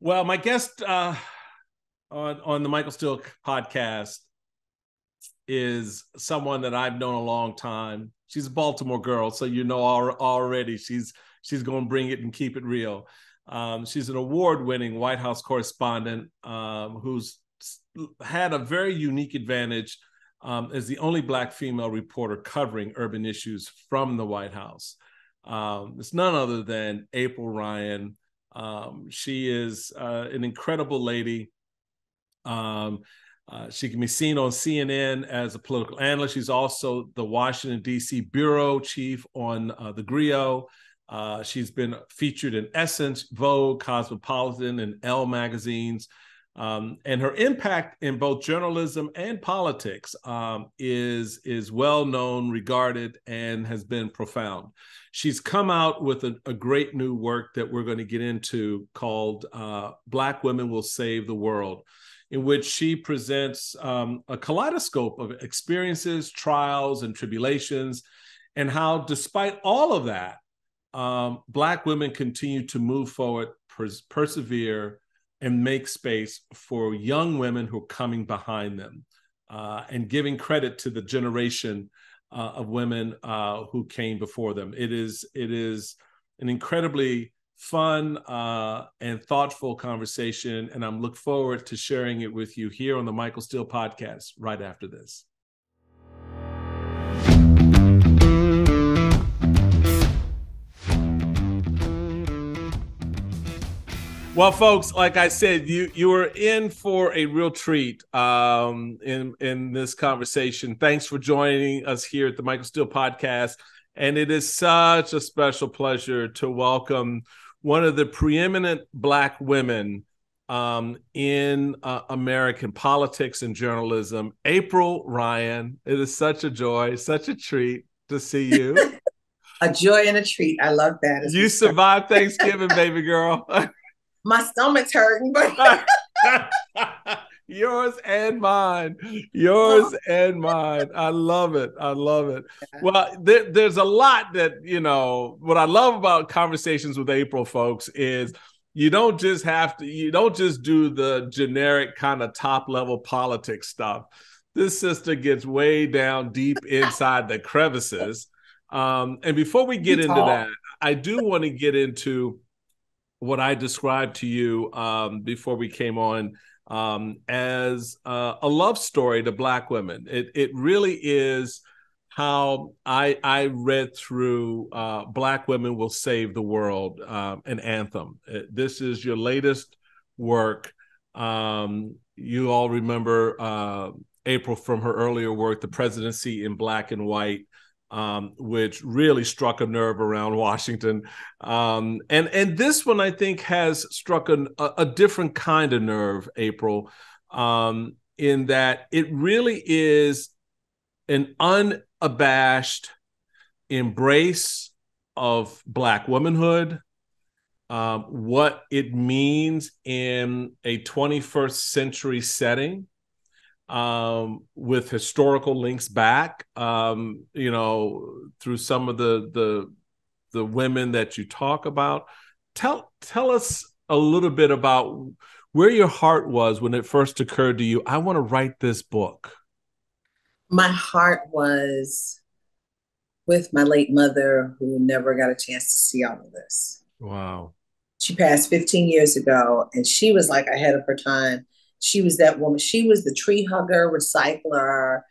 Well, my guest on the Michael Steele Podcast is someone that I've known a long time. She's a Baltimore girl, so you know already she's going to bring it and keep it real. She's an award-winning White House correspondent who's had a very unique advantage as the only Black female reporter covering urban issues from the White House. It's none other than April Ryan. She is an incredible lady. She can be seen on CNN as a political analyst. She's also the Washington, D.C. bureau chief on the Griot. She's been featured in Essence, Vogue, Cosmopolitan, and Elle magazines. And her impact in both journalism and politics is well known, regarded, and has been profound. She's come out with a great new work that we're going to get into called Black Women Will Save the World, in which she presents a kaleidoscope of experiences, trials, and tribulations, and how, despite all of that, Black women continue to move forward, persevere, and make space for young women who are coming behind them, and giving credit to the generation of women who came before them. It is an incredibly fun and thoughtful conversation, and I'm looking forward to sharing it with you here on the Michael Steele Podcast right after this. Well, folks, like I said, you were in for a real treat in this conversation. Thanks for joining us here at the Michael Steele Podcast. And it is such a special pleasure to welcome one of the preeminent Black women in American politics and journalism, April Ryan. It is such a joy, such a treat to see you. A joy and a treat. I love that. You survived Thanksgiving, baby girl. My stomach's hurting, but yours and mine. Yours and mine. I love it. I love it. Well, there's a lot that, what I love about conversations with April, folks, is you don't just do the generic kind of top level politics stuff. This sister gets way down deep inside the crevices. And before we get into that, I do want to get into what I described to you before we came on as a love story to Black women. It really is how I read through Black Women Will Save the World, an Anthem. This is your latest work. You all remember April from her earlier work, The Presidency in Black and White, which really struck a nerve around Washington. And this one, I think, has struck a different kind of nerve, April, in that it really is an unabashed embrace of Black womanhood, what it means in a 21st century setting, with historical links back, through some of the women that you talk about. Tell us a little bit about where your heart was when it first occurred to you, I want to write this book. My heart was with my late mother, who never got a chance to see all of this. Wow. She passed 15 years ago, and she was like ahead of her time. She was that woman. She was the tree hugger, recycler.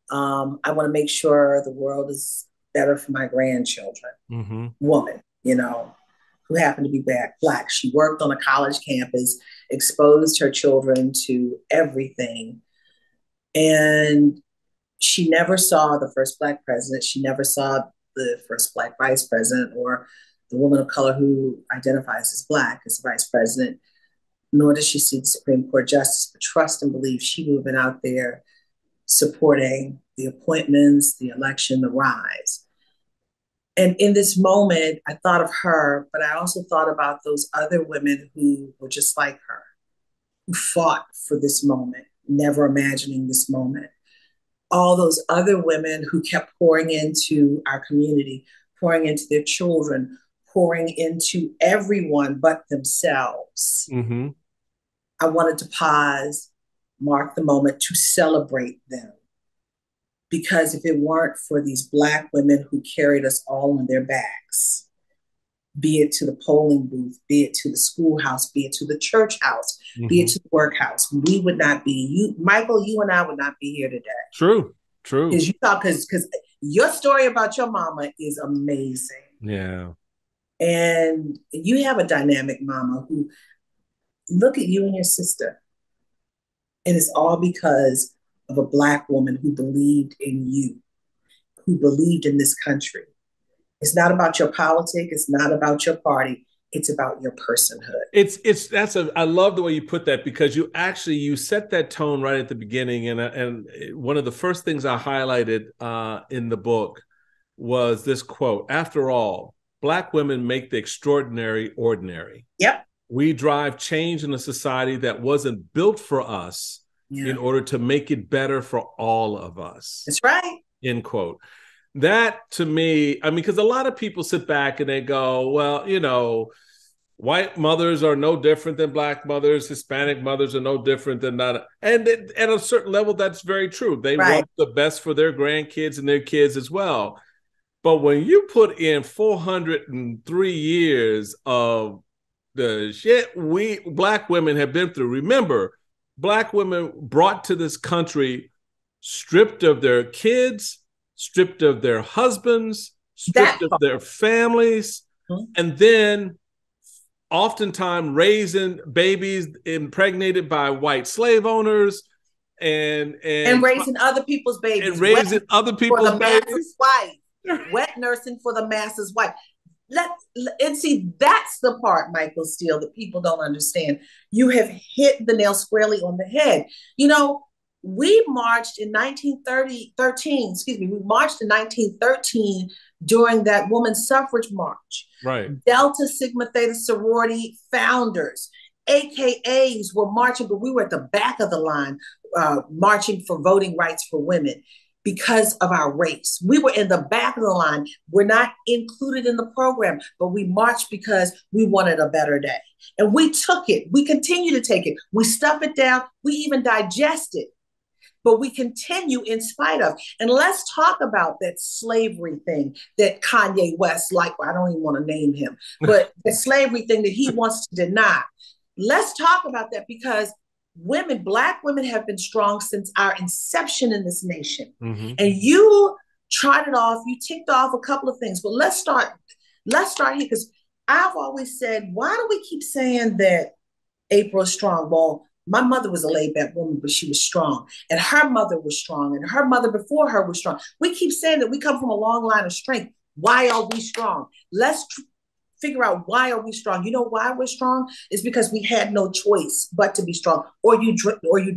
I want to make sure the world is better for my grandchildren. Woman, who happened to be Black. She worked on a college campus, exposed her children to everything. And she never saw the first Black president. She never saw the first Black vice president, or the woman of color who identifies as Black as vice president. Nor does she see the Supreme Court justice, but trust and believe she would have been out there supporting the appointments, the election, the rise. And in this moment, I thought of her, but I also thought about those other women who were just like her, who fought for this moment, never imagining this moment. All those other women who kept pouring into our community, pouring into their children, pouring into everyone but themselves. I wanted to pause, mark the moment to celebrate them. Because if it weren't for these Black women who carried us all on their backs, be it to the polling booth, be it to the schoolhouse, be it to the church house, be it to the workhouse, we would not be, Michael, you and I would not be here today. True. Because your story about your mama is amazing. Yeah. And you have a dynamic mama who, look at you and your sister. And it's all because of a Black woman who believed in you, who believed in this country. It's not about your politics. It's not about your party. It's about your personhood. I love the way you put that, because you set that tone right at the beginning. And one of the first things I highlighted in the book was this quote: "After all, Black women make the extraordinary ordinary." Yep. We drive change in a society that wasn't built for us in order to make it better for all of us. That's right. End quote. That, to me, I mean, because a lot of people sit back and they go, well, white mothers are no different than Black mothers. Hispanic mothers are no different than that. And at a certain level, that's very true. They want the best for their grandkids and their kids as well. But when you put in 403 years of the shit we Black women have been through, remember, Black women brought to this country stripped of their kids, stripped of their husbands, stripped of their families, and then oftentimes raising babies impregnated by white slave owners and raising other people's babies. And raising other people's babies. Wet nursing for the masses' wife. And see, that's the part, Michael Steele, that people don't understand. You have hit the nail squarely on the head. We marched in 1913, we marched in 1913 during that women's suffrage march. Right. Delta Sigma Theta sorority founders, AKAs were marching, but we were at the back of the line marching for voting rights for women. Because of our race. We were in the back of the line. We're not included in the program, but we marched because we wanted a better day. And we took it. We continue to take it. We stuff it down. We even digest it. But we continue in spite of. And let's talk about that slavery thing that Kanye West, I don't even want to name him, but the slavery thing that he wants to deny. Let's talk about that, because Black women have been strong since our inception in this nation. Mm-hmm. And you trotted off, you ticked off a couple of things, but let's start here, because I've always said, why do we keep saying that April is strong? Well, my mother was a laid back woman, but she was strong, and her mother was strong, and her mother before her was strong. We keep saying that we come from a long line of strength. Why are we strong? Let's figure out, why are we strong? You know why we're strong? It's because we had no choice but to be strong, or you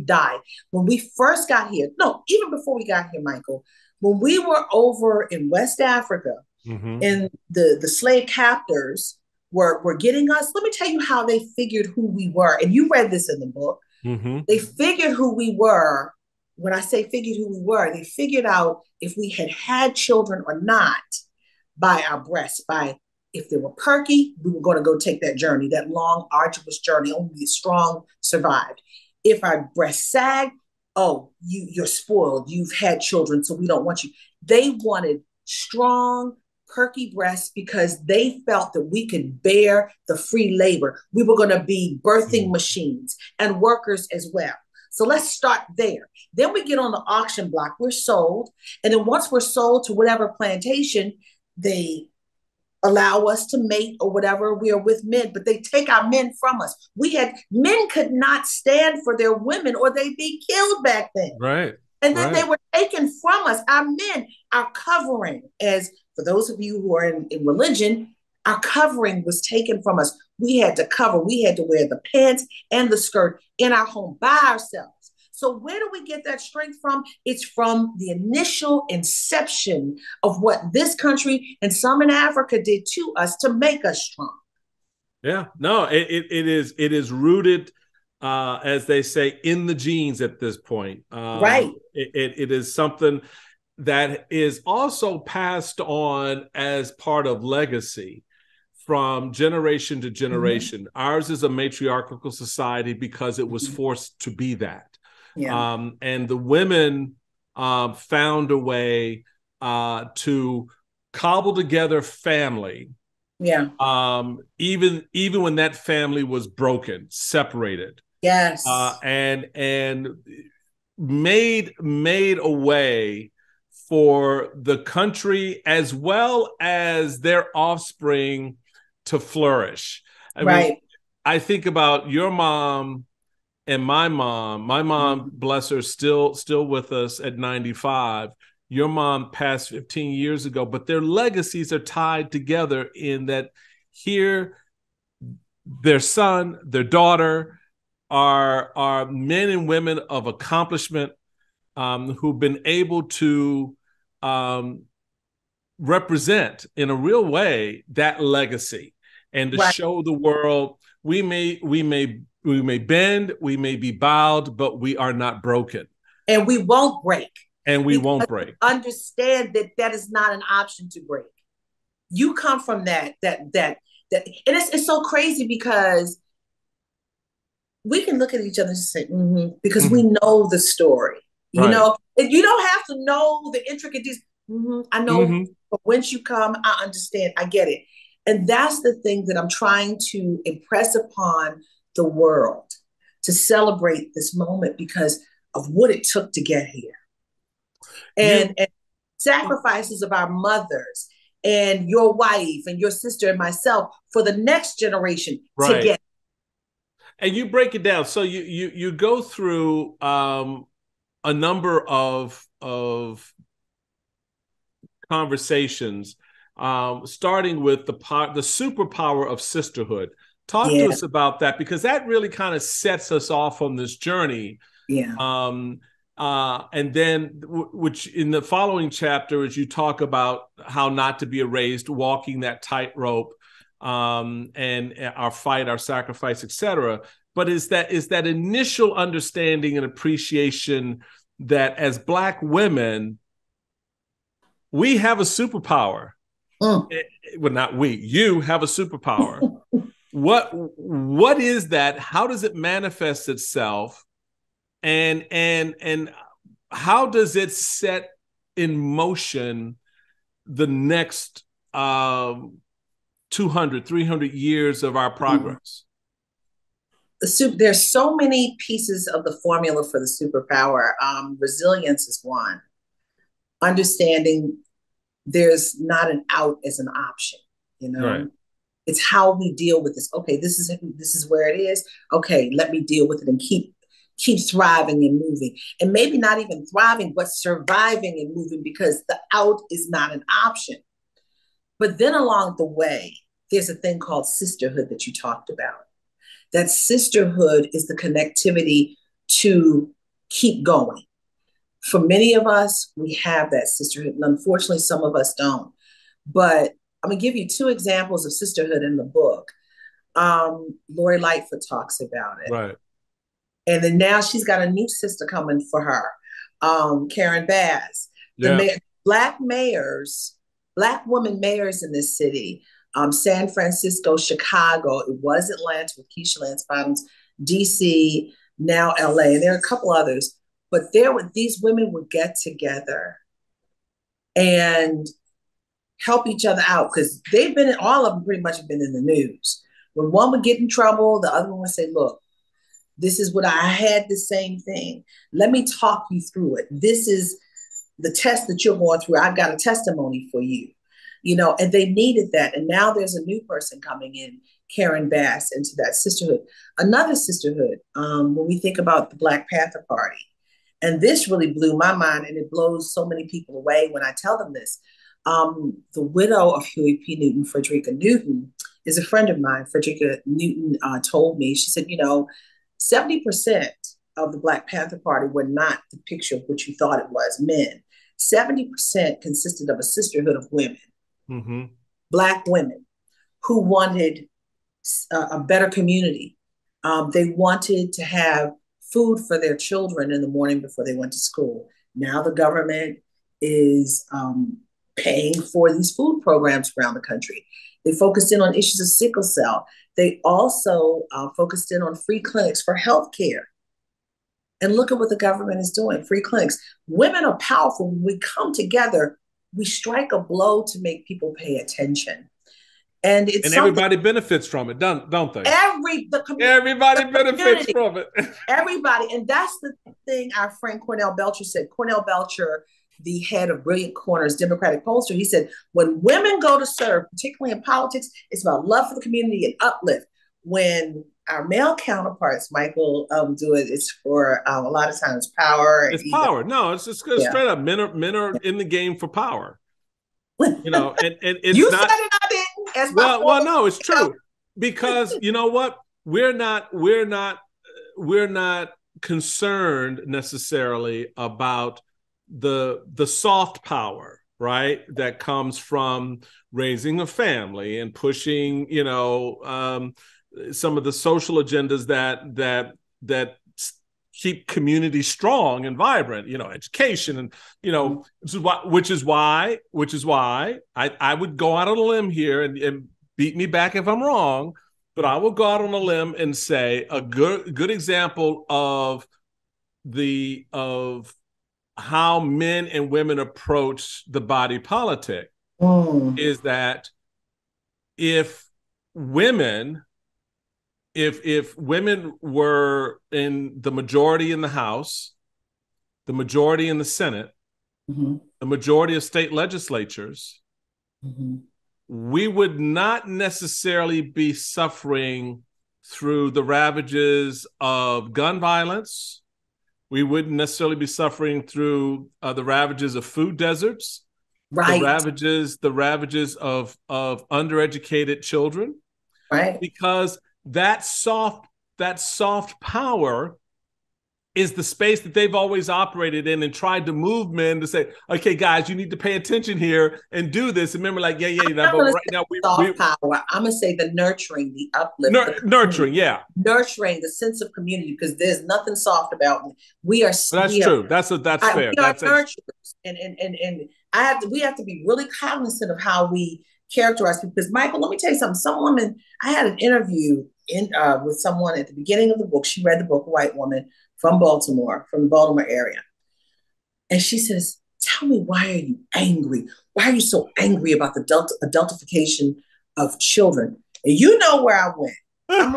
die. When we first got here, no, even before we got here, Michael, when we were over in West Africa, and the slave captors were getting us, let me tell you how they figured who we were. And you read this in the book. They figured who we were. When I say figured who we were, they figured out if we had children or not by our breasts, by if they were perky, we were going to go take that journey, that long, arduous journey. Only the strong survived. If our breasts sagged, you're spoiled. You've had children, so we don't want you. They wanted strong, perky breasts because they felt that we could bear the free labor. We were going to be birthing machines and workers as well. So let's start there. Then we get on the auction block. We're sold. And then once we're sold to whatever plantation, they allow us to mate or whatever. We are with men, but they take our men from us. Men could not stand for their women or they'd be killed back then. Right. And then they were taken from us. Our men, our covering, as for those of you who are in religion, our covering was taken from us. We had to cover. We had to wear the pants and the skirt in our home by ourselves. So where do we get that strength from? It's from the initial inception of what this country and some in Africa did to us to make us strong. Yeah, no, it is rooted, as they say, in the genes at this point. Right. It is something that is also passed on as part of legacy from generation to generation. Mm-hmm. Ours is a matriarchal society because it was forced to be that. Yeah. And the women found a way to cobble together family. Yeah. Even when that family was broken, separated. Yes. And made a way for the country as well as their offspring to flourish. I mean, I think about your mom and my mom. My mom, bless her, still with us at 95. Your mom passed 15 years ago, but their legacies are tied together in that here, their son, their daughter are men and women of accomplishment who've been able to represent in a real way that legacy and to show the world we may bend, we may be bowed, but we are not broken. And we won't break. And we won't break. Understand that is not an option to break. You come from that, and it's so crazy because we can look at each other and say, because we know the story. You know, you don't have to know the intricate details. I know, but once you come, I understand. I get it. And that's the thing that I'm trying to impress upon the world, to celebrate this moment because of what it took to get here. And sacrifices of our mothers and your wife and your sister and myself for the next generation to get. And you break it down. So you go through a number of conversations, starting with the superpower of sisterhood. Talk to us about that, because that really kind of sets us off on this journey. Yeah. And then, which in the following chapter, as you talk about how not to be erased, walking that tightrope, and our fight, our sacrifice, etc. But is that initial understanding and appreciation that as Black women, we have a superpower. Well, not we. You have a superpower. What is that? How does it manifest itself? And how does it set in motion the next 200, 300 years of our progress? There's so many pieces of the formula for the superpower. Resilience is one. Understanding there's not an out as an option, you know? Right. It's how we deal with this. Okay, this is where it is. Okay, let me deal with it and keep thriving and moving. And maybe not even thriving, but surviving and moving, because the out is not an option. But then along the way, there's a thing called sisterhood that you talked about. That sisterhood is the connectivity to keep going. For many of us, we have that sisterhood, and unfortunately, some of us don't. But I'm going to give you two examples of sisterhood in the book. Lori Lightfoot talks about it. Right. And then now she's got a new sister coming for her, Karen Bass. The Black women mayors in this city, San Francisco, Chicago, it was Atlanta with Keisha Lance Bottoms, DC, now LA, and there are a couple others. But these women would get together and help each other out, because all of them pretty much have been in the news. When one would get in trouble, the other one would say, look, this is what I had, the same thing. Let me talk you through it. This is the test that you're going through. I've got a testimony for you, you know, and they needed that. And now there's a new person coming in, Karen Bass, into that sisterhood. Another sisterhood, when we think about the Black Panther Party, and this really blew my mind, and it blows so many people away when I tell them this. The widow of Huey P. Newton, Frederica Newton, is a friend of mine. Frederica Newton told me, she said, 70% of the Black Panther Party were not the picture of what you thought it was, men. 70% consisted of a sisterhood of women, Black women, who wanted a better community. They wanted to have food for their children in the morning before they went to school. Now the government is paying for these food programs around the country. They focused in on issues of sickle cell. They also focused in on free clinics for healthcare. And look at what the government is doing, free clinics. Women are powerful. When we come together, we strike a blow to make people pay attention. And everybody benefits from it, don't they? Everybody benefits from it. Everybody. And that's the thing our friend Cornell Belcher said. Cornell Belcher, the head of Brilliant Corners, Democratic pollster, he said, when women go to serve, particularly in politics, it's about love for the community and uplift. When our male counterparts, Michael, do it, it's for a lot of times power. It's power. No, it's just straight up. Men are in the game for power. You know, and it's you not. Said it, I didn't. Well, no, it's true because you know what? We're not concerned necessarily about the soft power, right? That comes from raising a family and pushing, you know, some of the social agendas that keep communities strong and vibrant, you know, education and, you know, which is why I would go out on a limb here and beat me back if I'm wrong, but I will go out on a limb and say a good example of how men and women approach the body politic is that if women were in the majority in the House, the majority in the Senate, the majority of state legislatures, we would not necessarily be suffering through the ravages of gun violence. We wouldn't necessarily be suffering through the ravages of food deserts, right? The ravages of undereducated children, right? Because that soft power is the space that they've always operated in and tried to move men to say, okay, guys, you need to pay attention here and do this. And remember, like, but right now power. I'm gonna say the nurturing, the uplift, nurturing, nurturing the sense of community, because there's nothing soft about it. We are. That's true. That's fair. We are nurturers, and we have to be really cognizant of how we characterize people. Because Michael, let me tell you something. Some woman, I had an interview with someone at the beginning of the book. She read the book, a white woman from Baltimore, from the Baltimore area. And she says, tell me, why are you angry? Why are you so angry about the adultification of children? And you know where I went. I'm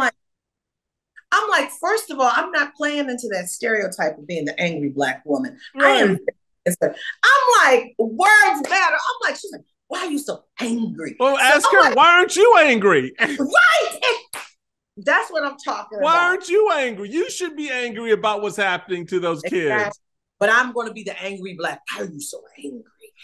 like, first of all, I'm not playing into that stereotype of being the angry Black woman. Right. I'm like, words matter. I'm like, she's like, why are you so angry? Well, ask her, why aren't you angry? Right. That's what I'm talking about. Why aren't you angry? You should be angry about what's happening to those kids. But I'm going to be the angry Black. Why are you so angry?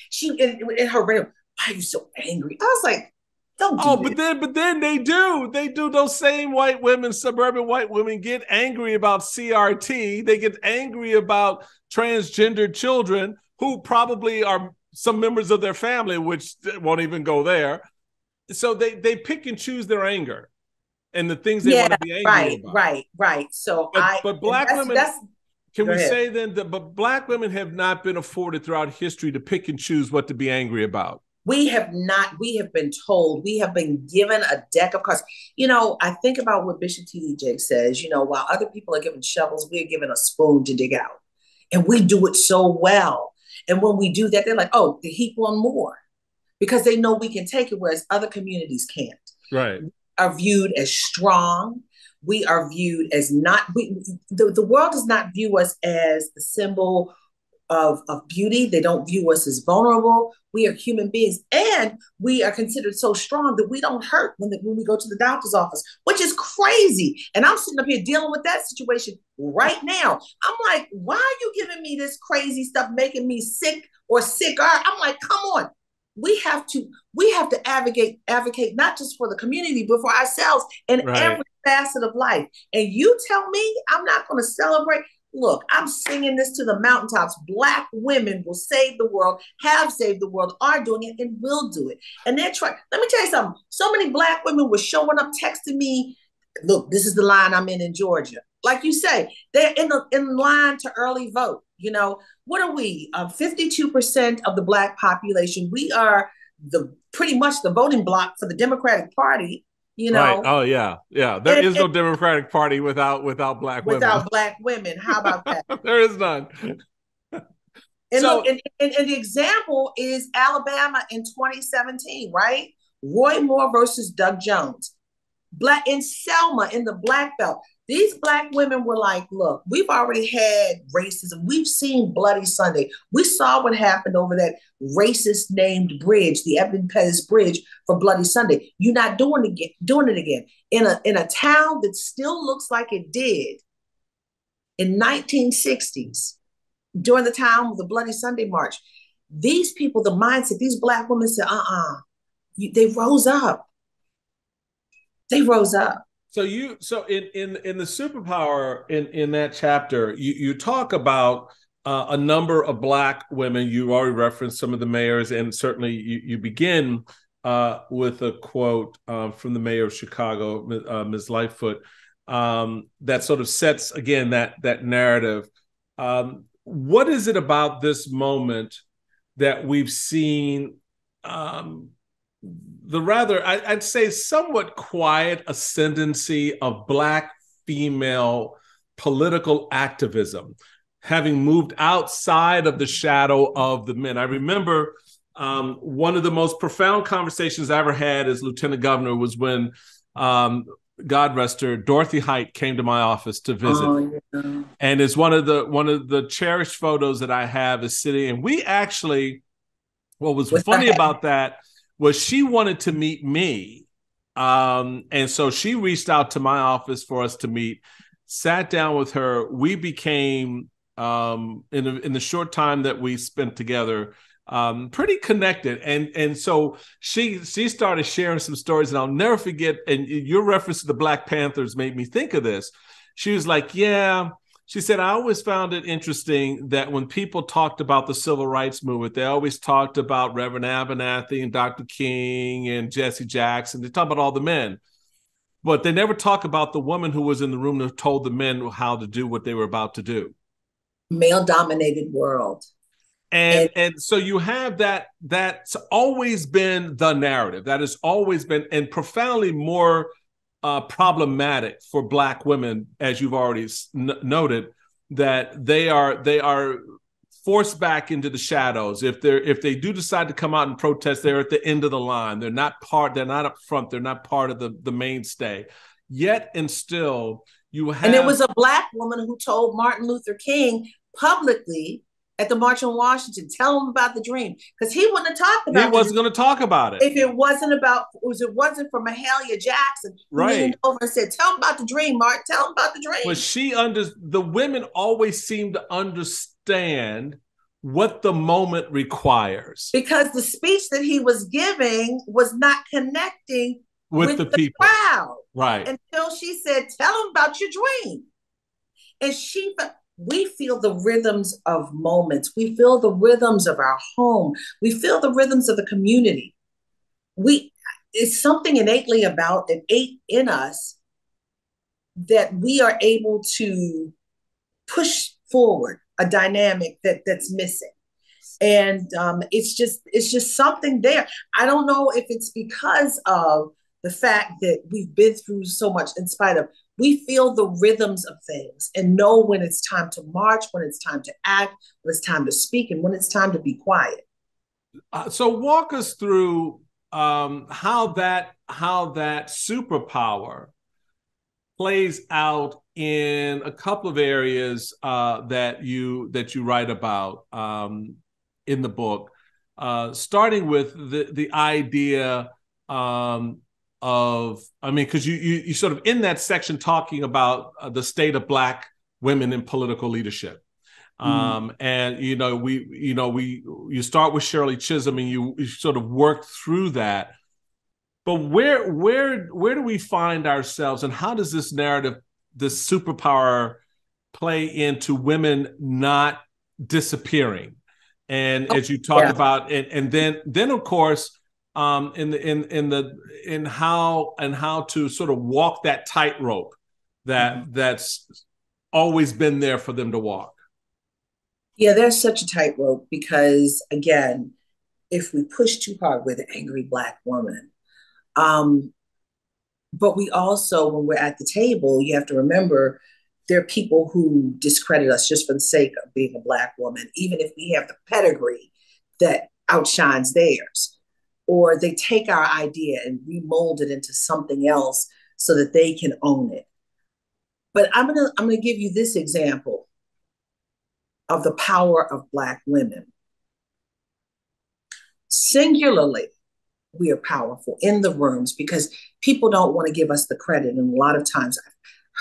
She in her rhythm. Why are you so angry? I was like, don't do this. But then they do. They do. Those same white women, suburban white women, get angry about CRT. They get angry about transgendered children who probably are some members of their family, which won't even go there. So they pick and choose their anger and the things they want to be angry about. Right. So but Black women, can we say then that but Black women have not been afforded throughout history to pick and choose what to be angry about? We have not. We have been told. We have been given a deck of cards. You know, I think about what Bishop T.D. Jakes says, you know, while other people are given shovels, we're given a spoon to dig out. And we do it so well. And when we do that, they're like, oh, they heap on more. Because they know we can take it, whereas other communities can't. Right. Are viewed as strong. We are viewed as not, the world does not view us as the symbol of beauty. They don't view us as vulnerable. We are human beings, and we are considered so strong that we don't hurt when we go to the doctor's office, which is crazy. And I'm sitting up here dealing with that situation right now. I'm like, why are you giving me this crazy stuff, making me sick or sicker? I'm like, come on. We have to advocate not just for the community, but for ourselves in every facet of life. And you tell me I'm not going to celebrate. Look, I'm singing this to the mountaintops. Black women will save the world, have saved the world, are doing it, and will do it. And they're trying. Let me tell you something. So many Black women were showing up, texting me, look, this is the line I'm in Georgia. Like you say, they're in line to early vote. You know, what are we? 52% of the Black population. We are the pretty much the voting bloc for the Democratic Party, you Right. know. Oh yeah. Yeah. There is no Democratic Party without Black women. Without Black women. How about that? There is none. And look, and the example is Alabama in 2017, right? Roy Moore versus Doug Jones. Black in Selma in the Black Belt. These Black women were like, look, we've already had racism. We've seen Bloody Sunday. We saw what happened over that racist named bridge, the Evan Pettis Bridge for Bloody Sunday. You're not doing it again. In a town that still looks like it did in 1960s, during the time of the Bloody Sunday March. These people, the mindset, these Black women said, they rose up. They rose up. So in the superpower in that chapter, you talk about a number of Black women. You already referenced some of the mayors, and certainly you begin with a quote from the mayor of Chicago, Ms. Lightfoot, that sort of sets again that narrative. What is it about this moment that we've seen the rather, I'd say, somewhat quiet ascendancy of Black female political activism, having moved outside of the shadow of the men? I remember one of the most profound conversations I ever had as lieutenant governor was when, God rest her, Dorothy Height came to my office to visit. Oh, yeah. And it's one of the cherished photos that I have is sitting. And we actually, what was funny about that was she wanted to meet me. And so she reached out to my office for us to meet, sat down with her. We became, in the short time that we spent together, pretty connected. And so she started sharing some stories, and I'll never forget, and your reference to the Black Panthers made me think of this. She was like, yeah, she said, I always found it interesting that when people talked about the civil rights movement, they always talked about Reverend Abernathy and Dr. King and Jesse Jackson. They talk about all the men, but they never talk about the woman who was in the room that told the men how to do what they were about to do. Male-dominated world. And so you have that's always been the narrative. That has always been, and profoundly more problematic for Black women, as you've already noted, that they are forced back into the shadows. If they do decide to come out and protest, they're at the end of the line. They're not up front. They're not part of the mainstay. Yet and still, you have. And it was a Black woman who told Martin Luther King publicly at the March on Washington, tell him about the dream, because he wouldn't have talked about it. He wasn't going to talk about it if it wasn't for Mahalia Jackson, who leaned over and said, "Tell him about the dream, Mark. Tell him about the dream." But the women always seem to understand what the moment requires, because the speech that he was giving was not connecting with the people. Crowd, right? Until she said, "Tell him about your dream," and we feel the rhythms of moments. We feel the rhythms of our home. We feel the rhythms of the community. It's something innately in us that we are able to push forward a dynamic that's missing. And it's just something there. I don't know if it's because of the fact that we've been through so much, in spite of. We feel the rhythms of things and know when it's time to march, when it's time to act, when it's time to speak, and when it's time to be quiet. So walk us through how that superpower plays out in a couple of areas that you write about in the book, starting with the idea because you sort of in that section talking about the state of Black women in political leadership. And you start with Shirley Chisholm, and you sort of work through that. But where do we find ourselves, and how does this narrative, this superpower, play into women not disappearing? And as you talk about, and then of course, in how to sort of walk that tightrope that's always been there for them to walk. Yeah, there's such a tightrope because, again, if we push too hard, we're the angry Black woman. But we also, when we're at the table, you have to remember there are people who discredit us just for the sake of being a Black woman, even if we have the pedigree that outshines theirs. Or they take our idea and remold it into something else so that they can own it. But I'm gonna give you this example of the power of Black women. Singularly, we are powerful in the rooms because people don't want to give us the credit. And a lot of times I've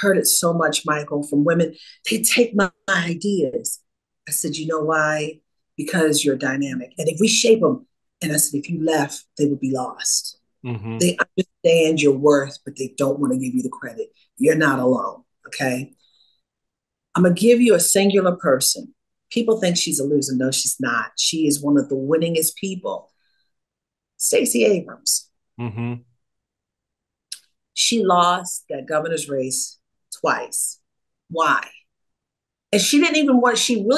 heard it so much, Michael, from women, they take my ideas. I said, you know why? Because you're dynamic. And if we shape them, and I said, if you left, they would be lost. Mm-hmm. They understand your worth, but they don't want to give you the credit. You're not alone, okay? I'm going to give you a singular person. People think she's a loser. No, she's not. She is one of the winningest people. Stacey Abrams. Mm-hmm. She lost that governor's race twice. Why? And she really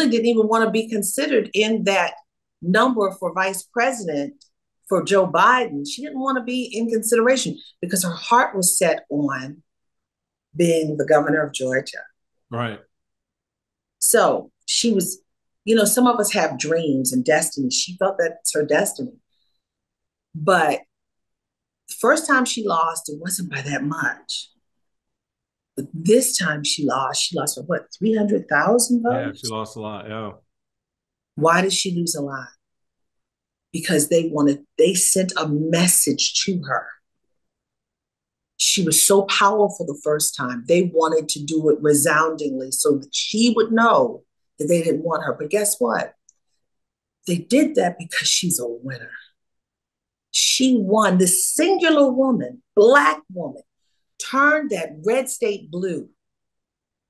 didn't even want to be considered in that number for vice president for Joe Biden. She didn't want to be in consideration because her heart was set on being the governor of Georgia. Right. So she was, some of us have dreams and destiny. She felt that's her destiny. But the first time she lost, it wasn't by that much. But this time she lost for what, 300,000 votes? Yeah, she lost a lot, yeah. Why did she lose a lot? Because they sent a message to her. She was so powerful the first time. They wanted to do it resoundingly so that she would know that they didn't want her. But guess what? They did that because she's a winner. She won. This singular woman, Black woman, turned that red state blue.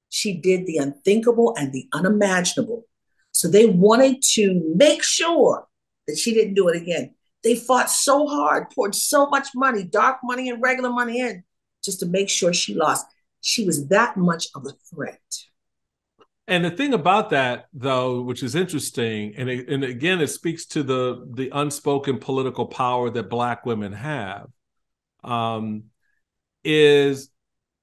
She did the unthinkable and the unimaginable. So they wanted to make sure that she didn't do it again. They fought so hard, poured so much money, dark money and regular money in, just to make sure she lost. She was that much of a threat. And the thing about that, though, which is interesting, and again, it speaks to the unspoken political power that Black women have, is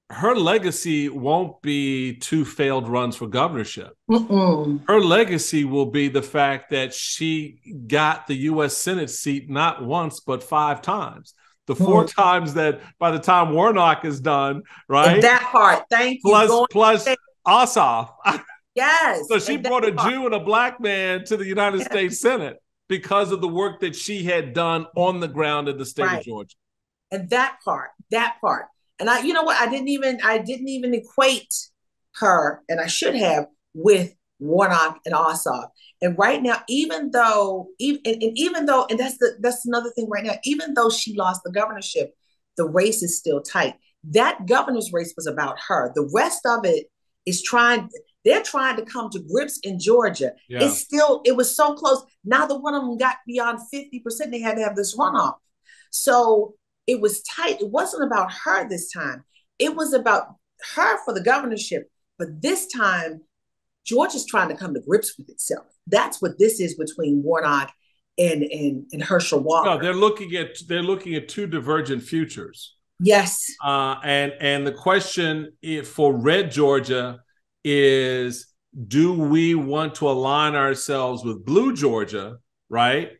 her legacy won't be 2 failed runs for governorship. Mm-mm. Her legacy will be the fact that she got the U.S. Senate seat not once, but 5 times. The 4 times that by the time Warnock is done, right? And that part, thank you. Plus Ossoff. Yes. So she brought a Jew and a Black man to the United States Senate because of the work that she had done on the ground in the state of Georgia. And that part. And you know what? I didn't even equate her, and I should have, with Warnock and Ossoff. And right now, even though, and that's another thing right now, even though she lost the governorship, the race is still tight. That governor's race was about her. The rest of it is they're trying to come to grips in Georgia. Yeah. It was so close. Neither one of them got beyond 50%. They had to have this runoff. So it was tight. It wasn't about her this time. It was about her for the governorship. But this time, Georgia's trying to come to grips with itself. That's what this is between Warnock and Herschel Walker. No, they're looking at 2 divergent futures. Yes. And the question for Red Georgia is, do we want to align ourselves with Blue Georgia, right?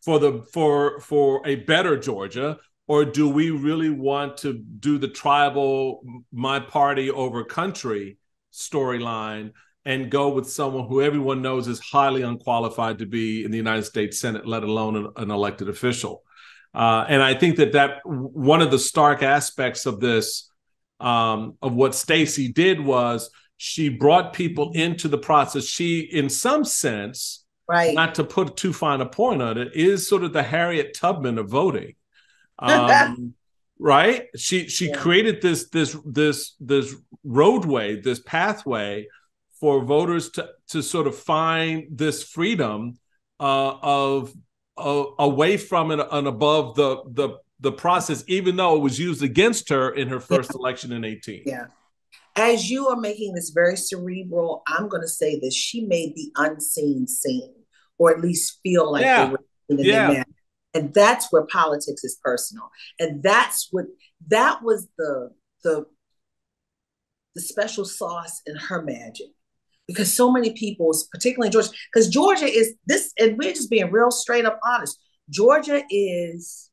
For a better Georgia, or do we really want to do the tribal, my party over country storyline and go with someone who everyone knows is highly unqualified to be in the United States Senate, let alone an elected official? And I think that one of the stark aspects of this, of what Stacey did, was she brought people into the process. She, in some sense, right, not to put too fine a point on it, is sort of the Harriet Tubman of voting. Right? She created this roadway, this pathway for voters to sort of find this freedom of away from and above the process, even though it was used against her in her first election in 2018. Yeah. As you are making this very cerebral, I'm going to say this: she made the unseen seen, or at least feel like they were and they Yeah. matter. And that's where politics is personal. And that was the special sauce in her magic. Because so many people, particularly in Georgia, because Georgia is this, and we're just being real straight up honest. Georgia is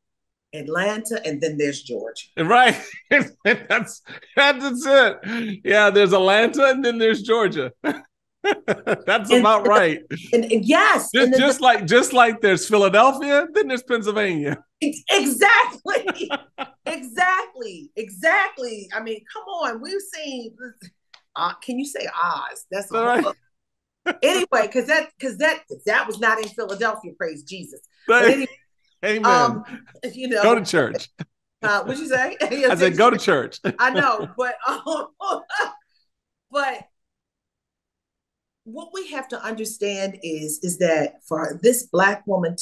Atlanta, and then there's Georgia. Right. That's it. Yeah, there's Atlanta, and then there's Georgia. That's about right. And yes, just like there's Philadelphia, then there's Pennsylvania. Exactly. Exactly. I mean, come on, we've seen. Can you say Oz? That's all right. Anyway, because that was not in Philadelphia. Praise Jesus. But anyway, amen. Go to church. What'd you say? I said go to church. I know, but what we have to understand is that for this Black woman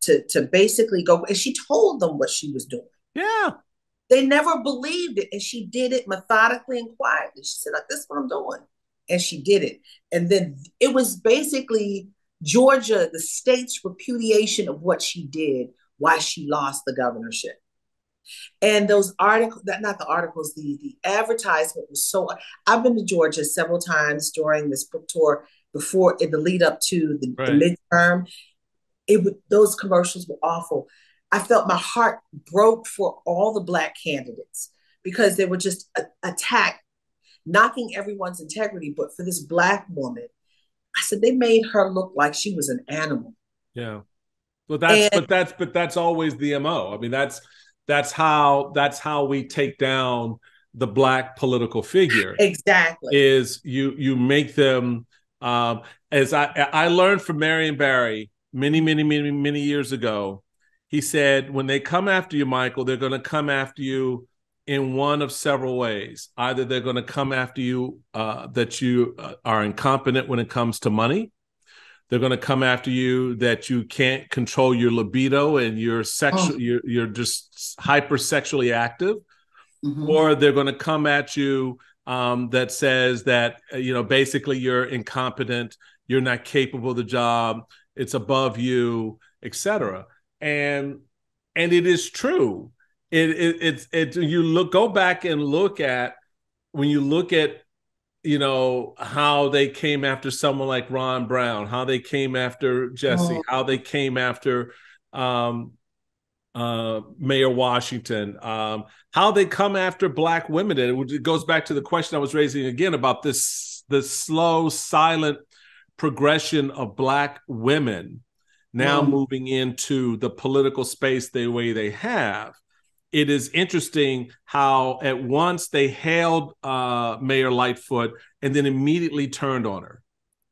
to basically go, and she told them what she was doing. Yeah. They never believed it, and she did it methodically and quietly. She said, "This is what I'm doing," and she did it. And then it was basically Georgia, the state's repudiation of what she did, why she lost the governorship. And those articles, not the articles, the advertisement was so. I've been to Georgia several times during this book tour before in the lead up to the midterm. Those commercials were awful. I felt my heart broke for all the Black candidates because they were just attacked, knocking everyone's integrity. But for this Black woman, I said they made her look like she was an animal. Yeah, well, that's always the MO. I mean, that's how we take down the Black political figure. Exactly. Is you make them as I learned from Marion Barry many years ago. He said, when they come after you, Michael, they're going to come after you in one of several ways. Either they're going to come after you that you are incompetent when it comes to money. They're going to come after you that you can't control your libido and you're just hypersexually active. Mm-hmm. Or they're going to come at you that says that, basically you're incompetent, you're not capable of the job, it's above you, etc. And it is true. Go back and look at when you look at how they came after someone like Ron Brown, how they came after Jesse, how they came after Mayor Washington, how they come after Black women. And it goes back to the question I was raising again about the slow, silent progression of Black women now moving into the political space the way they have. It is interesting how at once they hailed Mayor Lightfoot and then immediately turned on her.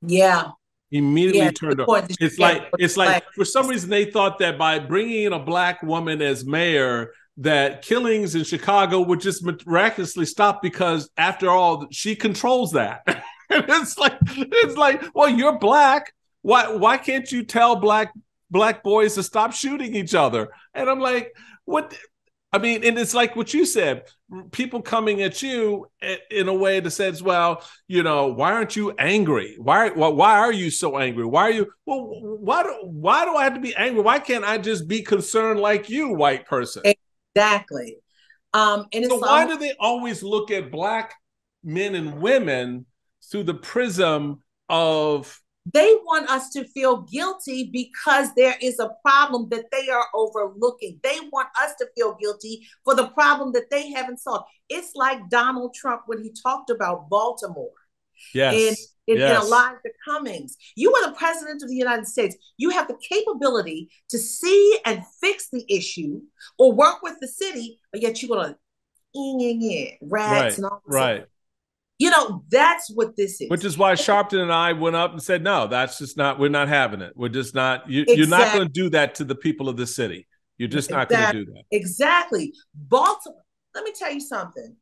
Yeah. Immediately turned on her. It's like for some reason they thought that by bringing in a Black woman as mayor, that killings in Chicago would just miraculously stop because after all, she controls that. It's like, well, you're Black. Why can't you tell black boys to stop shooting each other? And I'm like, what? I mean, and it's like what you said, people coming at you in a way that says, well, why aren't you angry? Why are you so angry? Why do I have to be angry? Why can't I just be concerned like you, white person? Exactly. And so why do they always look at Black men and women through the prism of... They want us to feel guilty because there is a problem that they are overlooking. They want us to feel guilty for the problem that they haven't solved. It's like Donald Trump when he talked about Baltimore. Yes. In Elijah Cummings. You are the president of the United States. You have the capability to see and fix the issue or work with the city, but yet you're going to rats and all this stuff. That's what this is. Which is why Sharpton and I went up and said, no, that's just not, we're not having it. We're just not, you're not going to do that to the people of the city. You're just not going to do that. Exactly. Baltimore, let me tell you something.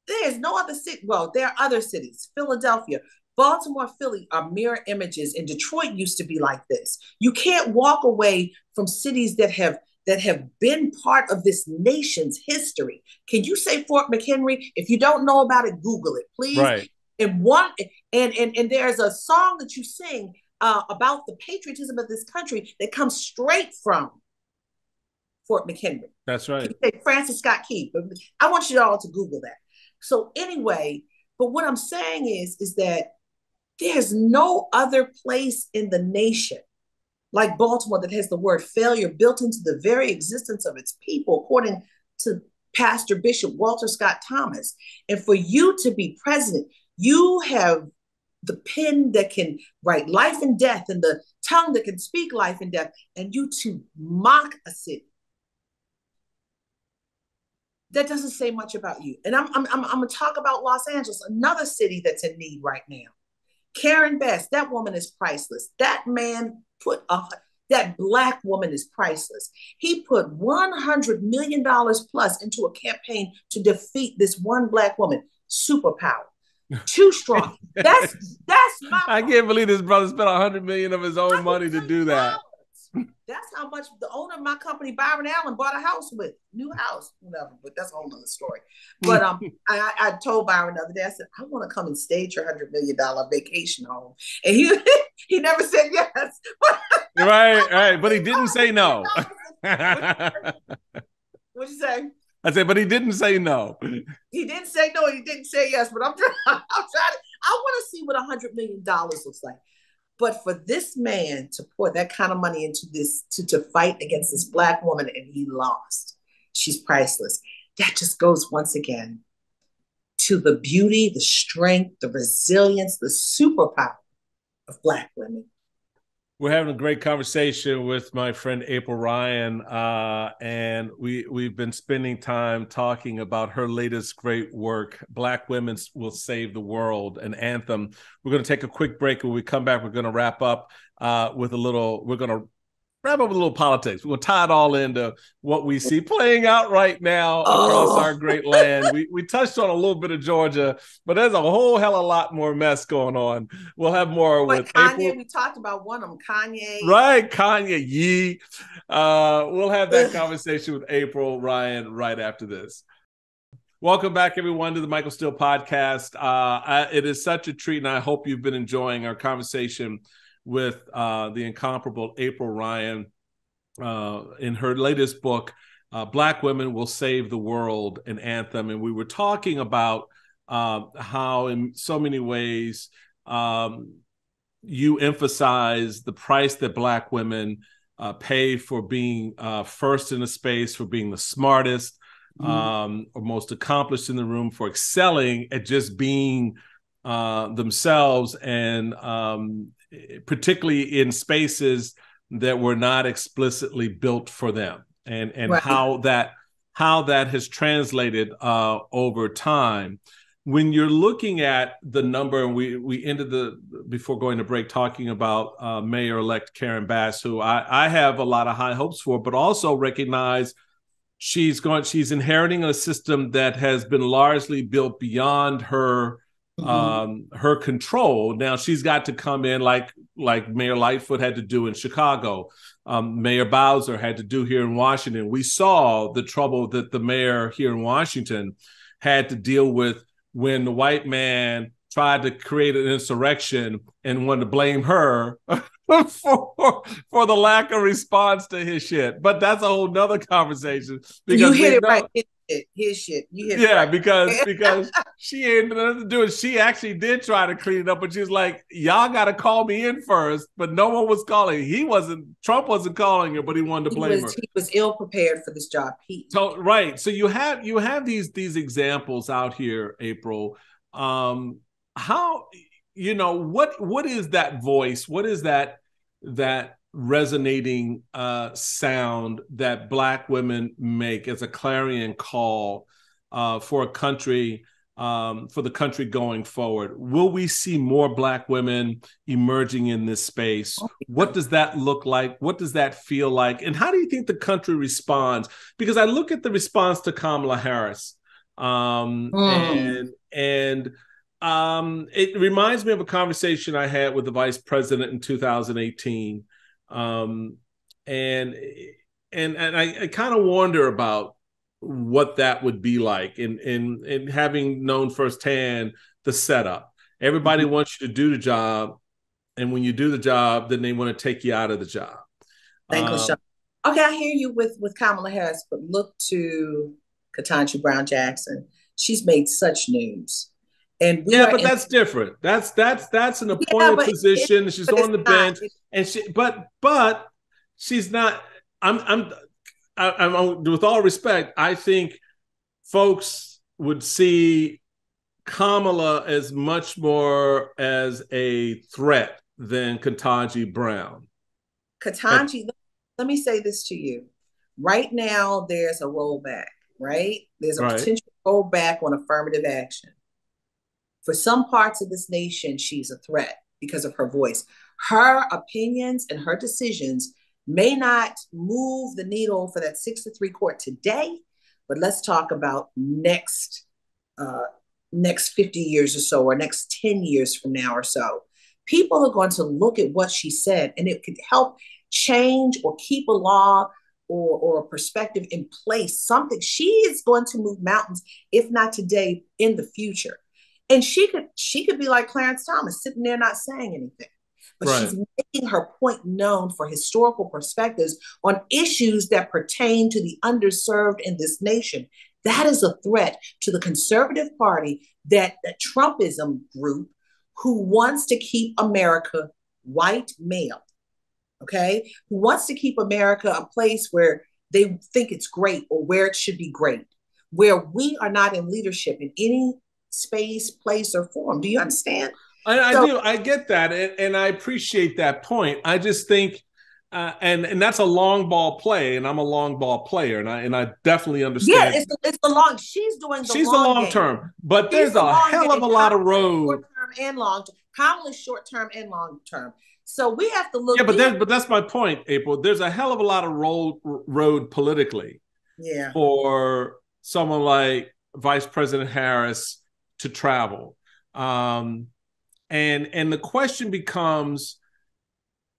There's no other city. Well, there are other cities. Philadelphia, Baltimore, Philly are mirror images. And Detroit used to be like this. You can't walk away from cities that have been part of this nation's history. Can you say Fort McHenry? If you don't know about it, Google it, please. Right. And there's a song that you sing about the patriotism of this country that comes straight from Fort McHenry. That's right. Francis Scott Key. I want you all to Google that. So anyway, but what I'm saying is that there's no other place in the nation like Baltimore that has the word failure built into the very existence of its people, according to Pastor Bishop Walter Scott Thomas. And for you to be president, you have the pen that can write life and death and the tongue that can speak life and death, and you to mock a city. That doesn't say much about you. And I'm going to talk about Los Angeles, another city that's in need right now. Karen Bass, that woman is priceless. That man that Black woman is priceless. He put $100 million plus into a campaign to defeat this one Black woman. Superpower. Too strong. That's my I can't believe this brother spent $100 million of his own money to do that. That's how much the owner of my company, Byron Allen, bought a house with. New house, whatever, but that's a whole nother story. But I told Byron the other day, I said, I want to come and stay at your $100 million vacation home. And he never said yes. Right. But he didn't say no. What'd you say? I said, but he didn't say no. He didn't say no, he didn't say yes, but I'm trying I want to see what $100 million looks like. But for this man to pour that kind of money into this, to fight against this Black woman, and he lost, she's priceless. That just goes once again to the beauty, the strength, the resilience, the superpower of Black women. We're having a great conversation with my friend April Ryan, and we've been spending time talking about her latest great work, Black Women Will Save the World, an Anthem. We're going to take a quick break. When we come back, we're going to wrap up with a little politics. We'll tie it all into what we see playing out right now across our great land. We touched on a little bit of Georgia, but there's a whole hell of a lot more mess going on. We'll have more with Kanye. April. We talked about one of them, Kanye. Right, Kanye, yee. We'll have that conversation with April Ryan right after this. Welcome back, everyone, to the Michael Steele Podcast. It is such a treat, and I hope you've been enjoying our conversation with the incomparable April Ryan in her latest book, Black Women Will Save the World, an Anthem. And we were talking about how in so many ways you emphasize the price that Black women pay for being first in a space, for being the smartest or most accomplished in the room, for excelling at just being themselves, and particularly in spaces that were not explicitly built for them, and right. how that has translated over time. When you're looking at the number, and we ended before going to break talking about Mayor-elect Karen Bass, who I have a lot of high hopes for, but also recognize she's inheriting a system that has been largely built beyond her her control. Now she's got to come in like Mayor Lightfoot had to do in Chicago, Mayor Bowser had to do here in Washington. We saw the trouble that the mayor here in Washington had to deal with when the white man tried to create an insurrection and wanted to blame her for the lack of response to his shit. But that's a whole nother conversation. Because you hit it right. His shit. You hit it right. because she ain't nothing to do it. She actually did try to clean it up, but she was like, y'all got to call me in first. But no one was calling. Trump wasn't calling her, but he wanted to blame her. He was ill prepared for this job. So right. So you have these examples out here, April. How, what is that voice? What is that resonating sound that Black women make as a clarion call for a country, for the country going forward? Will we see more Black women emerging in this space? What does that look like? What does that feel like? And how do you think the country responds? Because I look at the response to Kamala Harris, and it reminds me of a conversation I had with the vice president in 2018. And I kind of wonder about what that would be like, and having known firsthand the setup. Everybody wants you to do the job, And when you do the job, then they want to take you out of the job. Thank you, Sean. Okay, I hear you with Kamala Harris, but look to Ketanji Brown Jackson. She's made such news. And but that's different. That's an appointed position. She's on the bench, and but she's not. I'm with all respect, I think folks would see Kamala as much more as a threat than Ketanji Brown. Ketanji, let me say this to you. Right now, there's a rollback, right? There's a potential rollback on affirmative action. For some parts of this nation, she's a threat because of her voice. Her opinions and her decisions may not move the needle for that 6-3 court today, but let's talk about next 50 years or so, or next 10 years from now or so. People are going to look at what she said, and it could help change or keep a law or a perspective in place. Something she is going to move mountains, if not today, in the future. And she could be like Clarence Thomas, sitting there not saying anything. But she's making her point known for historical perspectives on issues that pertain to the underserved in this nation. That is a threat to the conservative party, that Trumpism group who wants to keep America white male, okay? Who wants to keep America a place where they think it's great or where it should be great, where we are not in leadership in any space, place, or form. Do you understand? I do. I get that, and I appreciate that point. I just think, and that's a long ball play, and I'm a long ball player, and I definitely understand. Yeah, it's the long. She's doing the long term, but there's a hell of a lot of road. Short term and long term. Kamala's short term and long term. So we have to look. Yeah, but that's my point, April. There's a hell of a lot of road politically. Yeah. For someone like Vice President Harris to travel. And the question becomes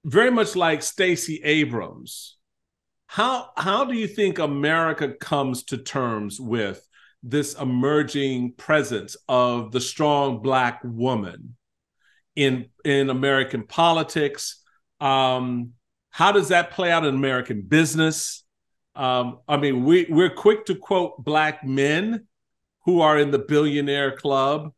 very much like Stacey Abrams. How do you think America comes to terms with this emerging presence of the strong Black woman in American politics? How does that play out in American business? I mean, we're quick to quote Black men who are in the billionaire club.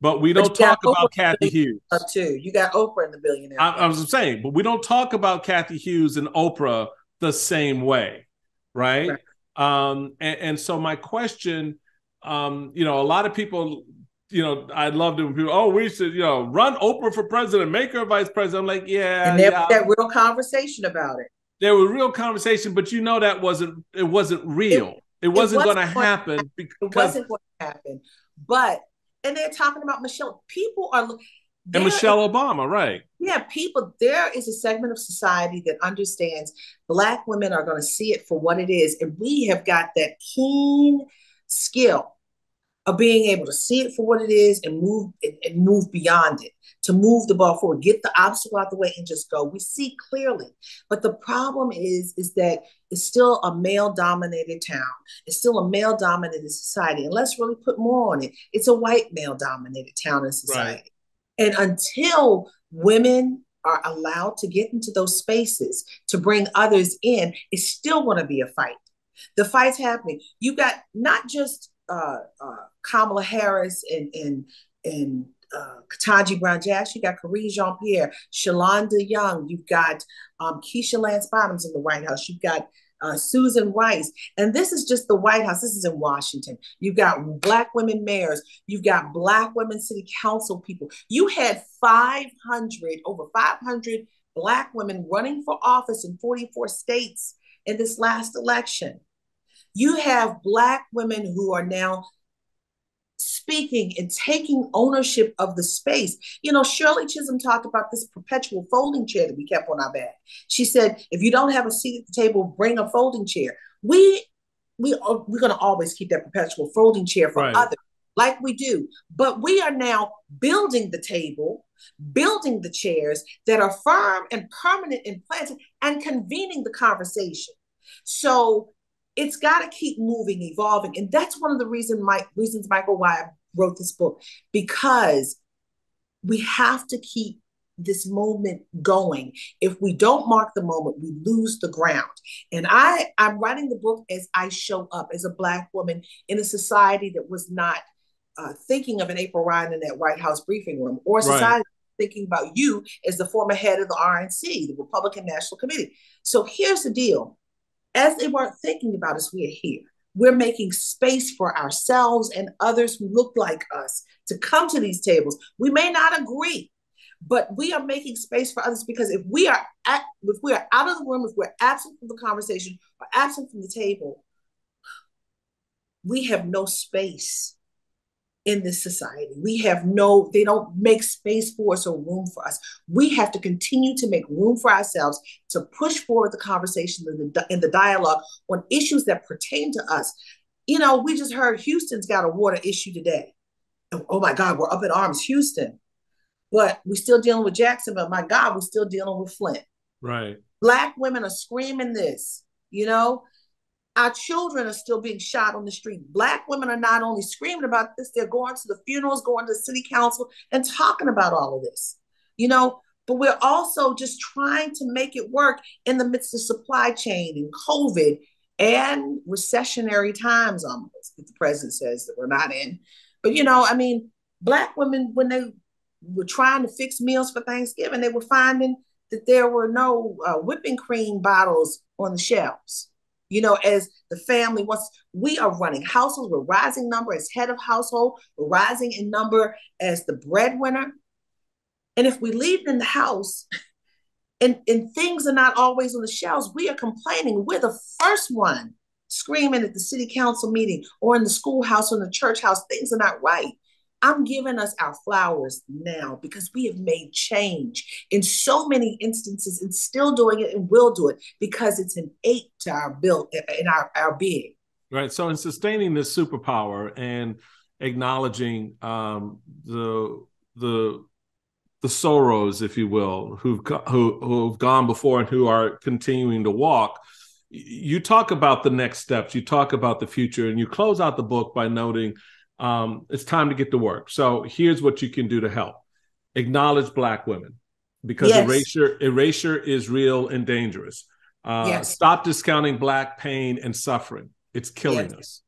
But we don't talk about Kathy Hughes. Too. You got Oprah in the billionaire. I was saying, but we don't talk about Kathy Hughes and Oprah the same way, right? And so my question, a lot of people, I'd love to when people, we should, run Oprah for president, make her vice president. I'm like, yeah. And there was that real conversation about it. There was real conversation, but that wasn't real. It wasn't going to happen. It wasn't going to happen. And they're talking about Michelle. People are... And Michelle Obama, right. Yeah, there is a segment of society that understands Black women are going to see it for what it is. And we have got that keen skill of being able to see it for what it is and move beyond it, to move the ball forward, get the obstacle out the way and just go. We see clearly. But the problem is that it's still a male-dominated town. It's still a male-dominated society. And let's really put more on it. It's a white male-dominated town and society. Right. And until women are allowed to get into those spaces to bring others in, it's still going to be a fight. The fight's happening. You got not just Kamala Harris and Ketanji Brown Jackson, you got Karine Jean-Pierre, Shalonda Young, you've got Keisha Lance Bottoms in the White House, you've got Susan Rice. And this is just the White House. This is in Washington. You've got Black women mayors. You've got Black women city council people. You had over 500 Black women running for office in 44 states in this last election. You have Black women who are now speaking and taking ownership of the space. Shirley Chisholm talked about this perpetual folding chair that we kept on our back. She said, if you don't have a seat at the table, bring a folding chair. We're going to always keep that perpetual folding chair for others, like we do. But we are now building the table, building the chairs that are firm and permanent and planted, and convening the conversation. So it's got to keep moving, evolving. And that's one of the reasons, Michael, why I wrote this book, because we have to keep this movement going. If we don't mark the moment, we lose the ground. And I'm writing the book as I show up as a Black woman in a society that was not thinking of an April Ryan in that White House briefing room, or a society thinking about you as the former head of the RNC, the Republican National Committee. So here's the deal. As they weren't thinking about us, we are here. We're making space for ourselves and others who look like us to come to these tables. We may not agree, but we are making space for others, because if we are out of the room, if we're absent from the conversation or absent from the table, we have no space in this society. They don't make space for us or room for us. We have to continue to make room for ourselves to push forward the conversation and the dialogue on issues that pertain to us. You know, we just heard Houston's got a water issue today. Oh my God, we're up in arms, Houston. But we're still dealing with Jacksonville. My God, we're still dealing with Flint. Right. Black women are screaming this, you know. Our children are still being shot on the street. Black women are not only screaming about this, they're going to the funerals, going to the city council and talking about all of this, you know, but we're also just trying to make it work in the midst of supply chain and COVID and recessionary times almost, that the president says that we're not in. But, you know, I mean, Black women, when they were trying to fix meals for Thanksgiving, they were finding that there were no whipping cream bottles on the shelves. You know, as the family wants, we are running households. We're rising number as head of household. We're rising in number as the breadwinner. And if we leave it in the house and things are not always on the shelves, we are complaining. We're the first one screaming at the city council meeting or in the schoolhouse or in the church house, things are not right. I'm giving us our flowers now because we have made change in so many instances and still doing it and will do it because it's innate to our build in our being. Right. So in sustaining this superpower and acknowledging the sorrows, if you will, who've gone before and who are continuing to walk, you talk about the next steps, you talk about the future, and you close out the book by noting it's time to get to work. So here's what you can do to help. Acknowledge Black women, because erasure is real and dangerous. Stop discounting Black pain and suffering. It's killing us.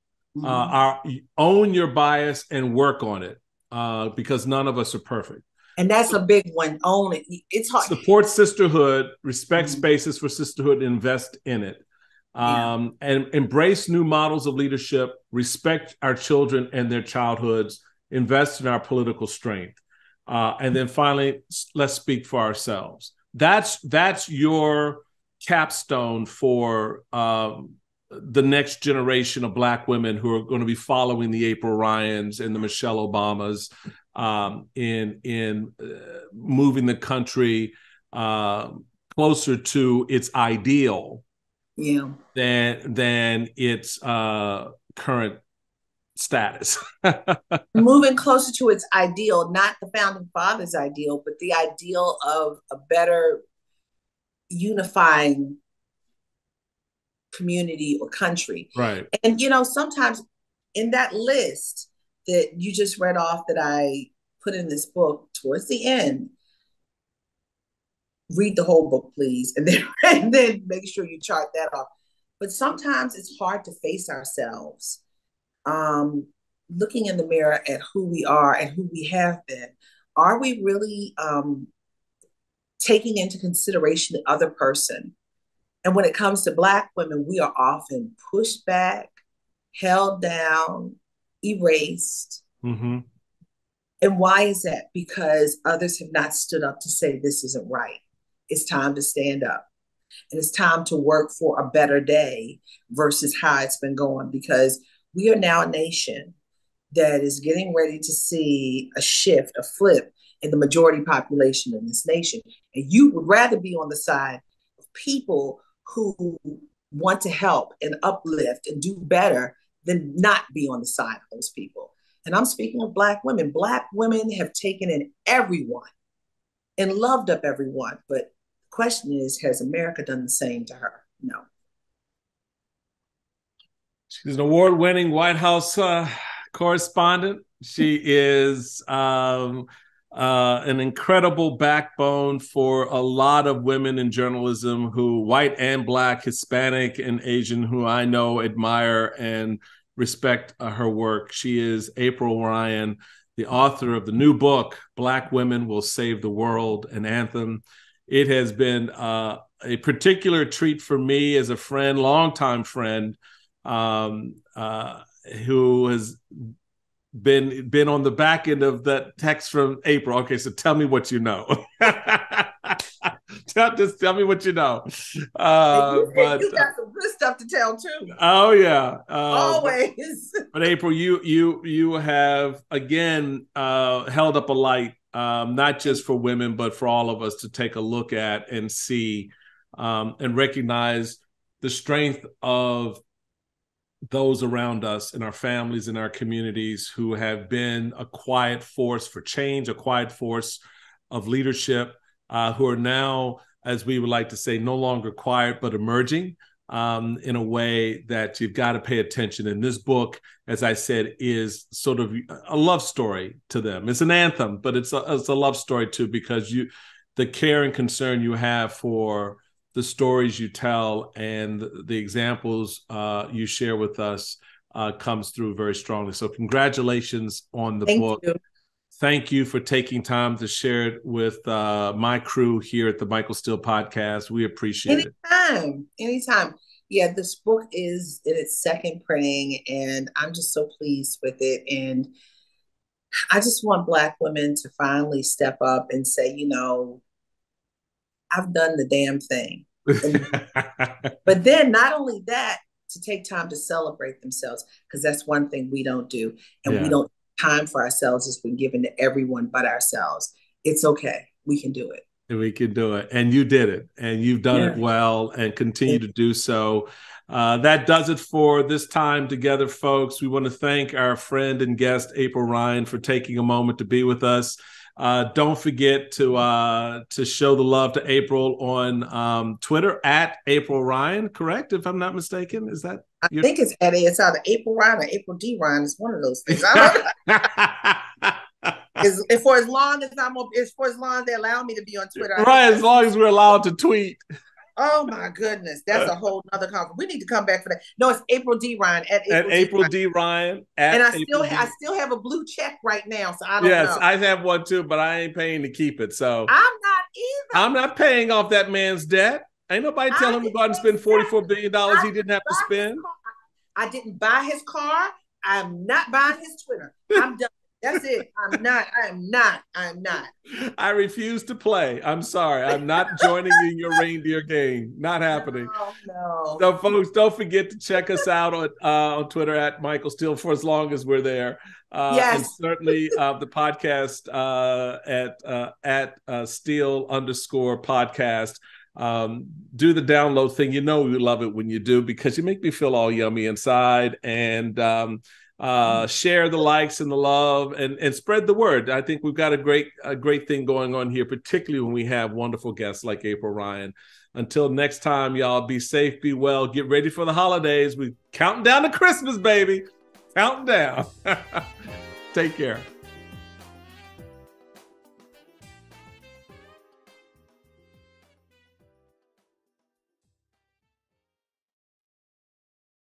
Own your bias and work on it, because none of us are perfect. And that's a big one. Own it. It's hard. Support sisterhood, respect spaces for sisterhood, invest in it. And embrace new models of leadership, respect our children and their childhoods, invest in our political strength. And then finally, let's speak for ourselves. That's your capstone for the next generation of Black women who are going to be following the April Ryans and the Michelle Obamas in moving the country closer to its ideal. Than its current status. Moving closer to its ideal, not the founding fathers' ideal, but the ideal of a better unifying community or country. Right. And, you know, sometimes in that list that you just read off that I put in this book, towards the end, read the whole book, please, and then make sure you chart that off. But sometimes it's hard to face ourselves, looking in the mirror at who we are and who we have been. Are we really taking into consideration the other person? And when it comes to Black women, we are often pushed back, held down, erased. Mm-hmm. And why is that? Because others have not stood up to say this isn't right. It's time to stand up. And it's time to work for a better day versus how it's been going, because we are now a nation that is getting ready to see a shift, a flip in the majority population in this nation. And you would rather be on the side of people who want to help and uplift and do better than not be on the side of those people. And I'm speaking of Black women. Black women have taken in everyone and loved up everyone, but question is, has America done the same to her? No. She's an award-winning White House correspondent. She is an incredible backbone for a lot of women in journalism, who white and Black, Hispanic and Asian, who I know, admire, and respect her work. She is April Ryan, the author of the new book, Black Women Will Save the World, an Anthem. It has been a particular treat for me as a friend, longtime friend, who has been on the back end of that text from April. Okay, so tell me what you know. Just tell me what you know. You got some good stuff to tell too. Oh yeah, always. But April, you have again held up a light, not just for women, but for all of us to take a look at and see and recognize the strength of those around us in our families, in our communities, who have been a quiet force for change, a quiet force of leadership, who are now, as we would like to say, no longer quiet, but emerging in a way that you've got to pay attention. And this book, as I said, is sort of a love story to them. It's an anthem, but it's a love story too, because the care and concern you have for the stories you tell and the examples you share with us comes through very strongly. So congratulations on the book. You. Thank you for taking time to share it with my crew here at the Michael Steele Podcast. We appreciate it. Anytime. Yeah, this book is in its second printing, and I'm just so pleased with it. And I just want Black women to finally step up and say, I've done the damn thing. But then not only that, to take time to celebrate themselves, because that's one thing we don't do. And we don't time for ourselves has been given to everyone but ourselves. It's okay. We can do it. We can do it. And you did it. And you've done it well and continue to do so. That does it for this time together, folks. We want to thank our friend and guest, April Ryan, for taking a moment to be with us. Don't forget to show the love to April on Twitter at April Ryan, correct? If I'm not mistaken, is that? I think it's either April Ryan or April D Ryan. It's one of those things. I don't know. For as long as they allow me to be on Twitter. Right, as long as we're allowed to tweet. Oh my goodness, that's a whole other conference. We need to come back for that. No, it's April D Ryan at April D Ryan. And I still have a blue check right now, so I don't know. Yes, I have one too, but I ain't paying to keep it. So I'm not either. I'm not paying off that man's debt. Ain't nobody telling him to go out and spend $44 billion he didn't have to spend. I didn't buy his car. I'm not buying his Twitter. I'm done. That's it. I'm not. I refuse to play. I'm sorry. I'm not joining you in your reindeer game. Not happening. No. So, folks, don't forget to check us out on Twitter at Michael Steele for as long as we're there. Yes. And certainly the podcast at Steele_podcast. Do the download thing. You know we love it when you do, because you make me feel all yummy inside. And share the likes and the love and spread the word. I think we've got a great thing going on here, particularly when we have wonderful guests like April Ryan. Until next time, y'all, be safe, be well, get ready for the holidays. We're counting down to Christmas, baby. Counting down. Take care.